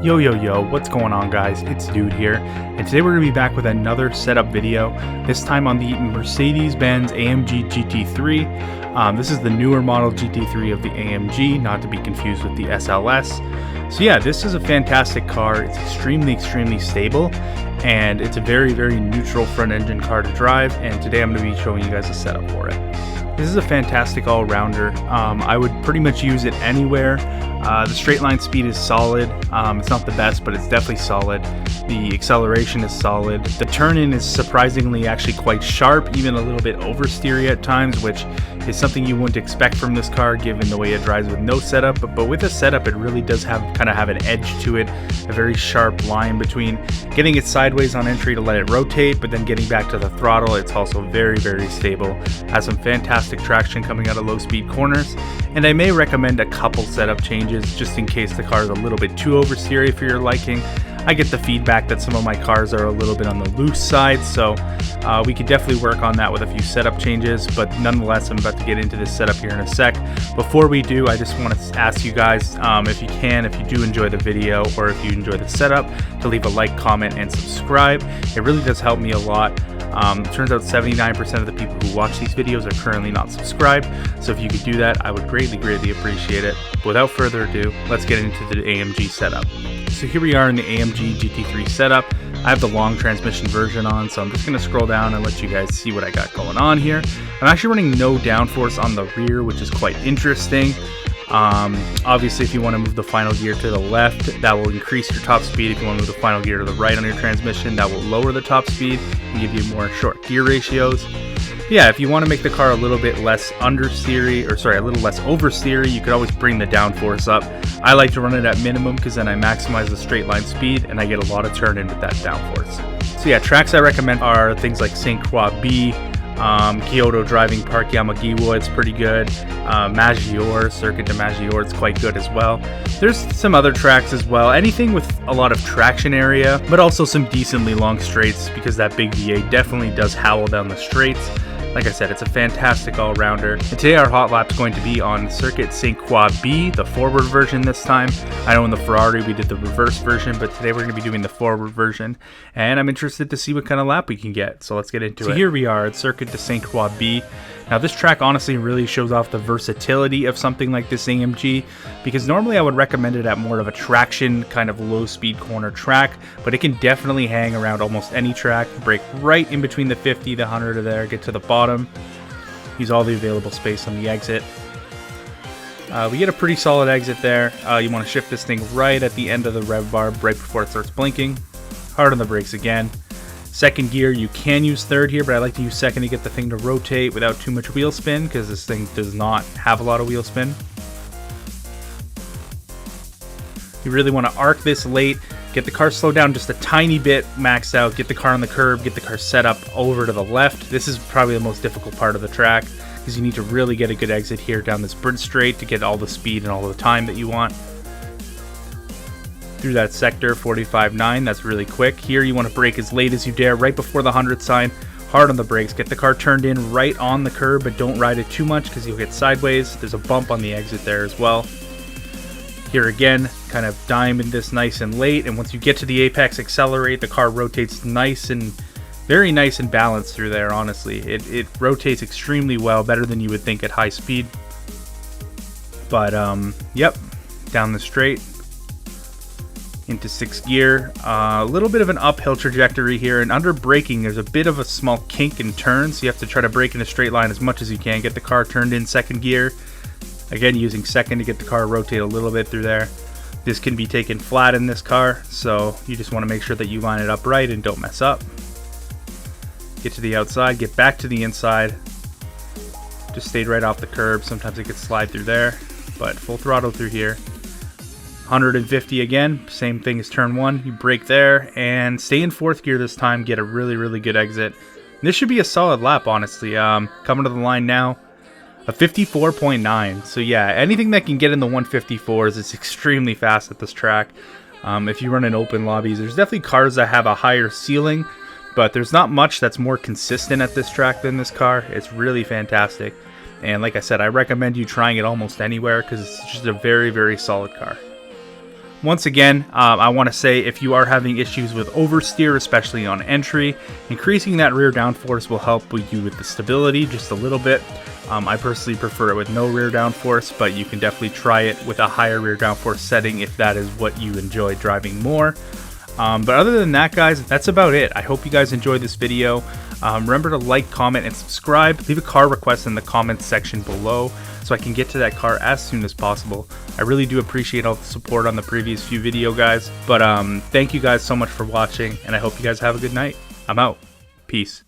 Yo, what's going on, guys? It's Dude here, and today we're going to be back with another setup video, this time on the Mercedes-Benz AMG GT3. This is the newer model GT3 of the AMG, not to be confused with the SLS. So yeah, this is a fantastic car. It's extremely stable, and it's a very neutral front engine car to drive, and today I'm going to be showing you guys a setup for it. This is a fantastic all-rounder. I would pretty much use it anywhere. The straight line speed is solid. It's not the best, but it's definitely solid. The acceleration is solid. The turn-in is surprisingly actually quite sharp, even a little bit oversteery at times, which is something you wouldn't expect from this car given the way it drives with no setup. But with a setup, it really does kind of have an edge to it, a very sharp line between getting it sideways on entry to let it rotate, but then getting back to the throttle. It's also very stable. Has some fantastic traction coming out of low-speed corners, and I may recommend a couple setup changes just in case the car is a little bit too oversteery for your liking. I get the feedback that some of my cars are a little bit on the loose side, so we could definitely work on that with a few setup changes, but nonetheless, I'm about to get into this setup here in a sec. Before we do, I just want to ask you guys, if you do enjoy the video or if you enjoy the setup, to leave a like, comment, and subscribe. It really does help me a lot. Turns out 79% of the people who watch these videos are currently not subscribed, so if you could do that, I would greatly appreciate it. But without further ado, let's get into the AMG setup. So here we are in the AMG GT3 setup. I have the long transmission version on, so I'm just going to scroll down and let you guys see what I got going on here. I'm actually running no downforce on the rear, which is quite interesting. Obviously, if you want to move the final gear to the left, that will increase your top speed. If you want to move the final gear to the right on your transmission, that will lower the top speed and give you more short gear ratios. Yeah, if you want to make the car a little bit less understeery, or sorry, a little less oversteery, you could always bring the downforce up. I like to run it at minimum because then I maximize the straight line speed and I get a lot of turn in with that downforce. So yeah, tracks I recommend are things like St. Croix B, Kyoto Driving Park Yamagiwa, it's pretty good. Maggiore, Circuit de Maggiore, it's quite good as well. There's some other tracks as well, anything with a lot of traction area, but also some decently long straights because that big V8 definitely does howl down the straights. Like I said, it's a fantastic all-rounder. And today our hot lap's going to be on Circuit St. Croix B, the forward version this time. I know in the Ferrari we did the reverse version, but today we're going to be doing the forward version. And I'm interested to see what kind of lap we can get, so let's get into it. So here we are at Circuit de St. Croix B. Now this track honestly really shows off the versatility of something like this AMG, because normally I would recommend it at more of a traction kind of low speed corner track, but it can definitely hang around almost any track, break right in between the 50, the 100 there, get to the bottom, use all the available space on the exit. We get a pretty solid exit there. You want to shift this thing right at the end of the rev bar, right before it starts blinking. Hard on the brakes again. Second gear, you can use third here, but I like to use second to get the thing to rotate without too much wheel spin, because this thing does not have a lot of wheel spin. You really want to arc this late, get the car slowed down just a tiny bit, maxed out, get the car on the curb, get the car set up over to the left. This is probably the most difficult part of the track, because you need to really get a good exit here down this sprint straight to get all the speed and all the time that you want. Through that sector, 45.9, that's really quick. Here you want to brake as late as you dare, right before the 100 sign, hard on the brakes, get the car turned in right on the curb, but don't ride it too much because you'll get sideways. There's a bump on the exit there as well. Here again, kind of diamond this nice and late, and once you get to the apex, accelerate, the car rotates very nice and balanced through there, honestly. It rotates extremely well, better than you would think at high speed. But, yep, down the straight. Into 6th gear, a little bit of an uphill trajectory here, and under braking there's a bit of a small kink and turn, so you have to try to brake in a straight line as much as you can, get the car turned in 2nd gear, again using second to get the car rotate a little bit through there. This can be taken flat in this car, so you just want to make sure that you line it up right and don't mess up. Get to the outside, get back to the inside, just stayed right off the curb. Sometimes it could slide through there, but full throttle through here. 150 again, same thing as turn 1, you brake there and stay in 4th gear this time, get a really good exit. This should be a solid lap, honestly. Coming to the line now, a 54.9, so yeah, anything that can get in the 154s is extremely fast at this track. If you run in open lobbies, there's definitely cars that have a higher ceiling, but there's not much that's more consistent at this track than this car. It's really fantastic, and like I said, I recommend you trying it almost anywhere because it's just a very solid car. Once again, I want to say if you are having issues with oversteer, especially on entry, increasing that rear downforce will help you with the stability just a little bit. I personally prefer it with no rear downforce, but you can definitely try it with a higher rear downforce setting if that is what you enjoy driving more. But other than that, guys, that's about it. I hope you guys enjoyed this video. Remember to like, comment, and subscribe. Leave a car request in the comments section below so I can get to that car as soon as possible. I really do appreciate all the support on the previous few video, guys. But thank you guys so much for watching, and I hope you guys have a good night. I'm out. Peace.